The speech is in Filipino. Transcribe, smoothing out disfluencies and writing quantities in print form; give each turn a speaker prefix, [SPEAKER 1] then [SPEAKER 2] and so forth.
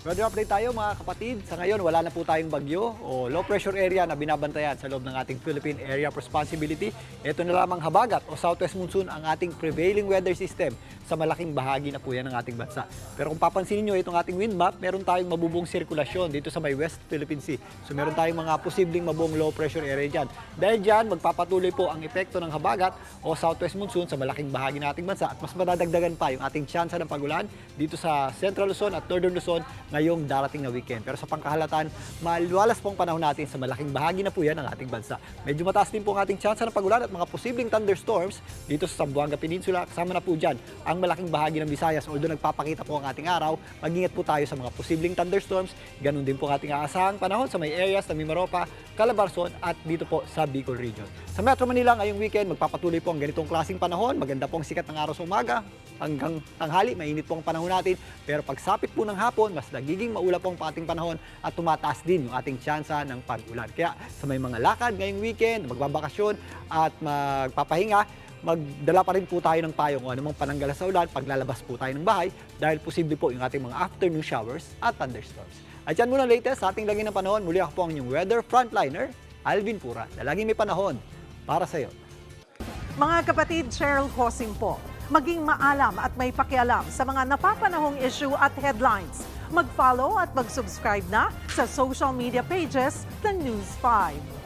[SPEAKER 1] Weather update tayo mga kapatid. Sa ngayon, wala na po tayong bagyo o low pressure area na binabantayan sa loob ng ating Philippine Area of Responsibility. Ito na lamang habagat o southwest monsoon ang ating prevailing weather system sa malaking bahagi na po yan ng ating bansa. Pero kung papansinin nyo itong ating wind map, meron tayong mabubuong sirkulasyon dito sa may West Philippine Sea. So meron tayong mga posibleng mabuong low pressure area dyan. Dahil dyan, magpapatuloy po ang epekto ng habagat o southwest monsoon sa malaking bahagi ng ating bansa at mas madadagdagan pa yung ating tsansa ng pagulan dito sa Central Luzon at Northern Luzon ngayong darating na weekend. Pero sa pangkahalatan, maluwalas pong panahon natin sa malaking bahagi na po yan ng ating bansa. Medyo mataas din po ang ating tsansa ng pagulan at mga posibleng thunderstorms dito sa Zamboanga Peninsula. Kasama na po dyan ang malaking bahagi ng Visayas. Although nagpapakita po ang ating araw, mag-ingat po tayo sa mga posibleng thunderstorms. Ganun din po ang ating aasahang panahon sa may areas ng Mimaropa, Calabarzon at dito po sa Bicol Region. Sa Metro Manila ngayong weekend, magpapatuloy po ang ganitong klaseng panahon. Maganda po ang sikat ng araw sa umaga. Hanggang tanghali, mainit po ang panahon natin. Pero pagsapit po ng hapon, mas nagiging maulap po ang ating panahon at tumataas din yung ating tsansa ng pag-ulan. Kaya sa may mga lakad ngayong weekend, magbabakasyon at magpapahinga, magdala pa rin po tayo ng payong o anumang pananggalas sa ulan paglalabas po tayo ng bahay dahil posible po yung ating mga afternoon showers at thunderstorms. At yan muna latest sa ating lagi ng panahon. Muli ako po ang inyong weather frontliner, Alvin Pura, na laging may panahon para sa iyo.
[SPEAKER 2] Mga kapatid, Cheryl Cosing po. Maging maalam at may pakialam sa mga napapanahong issue at headlines. Mag-follow at mag-subscribe na sa social media pages ng News 5.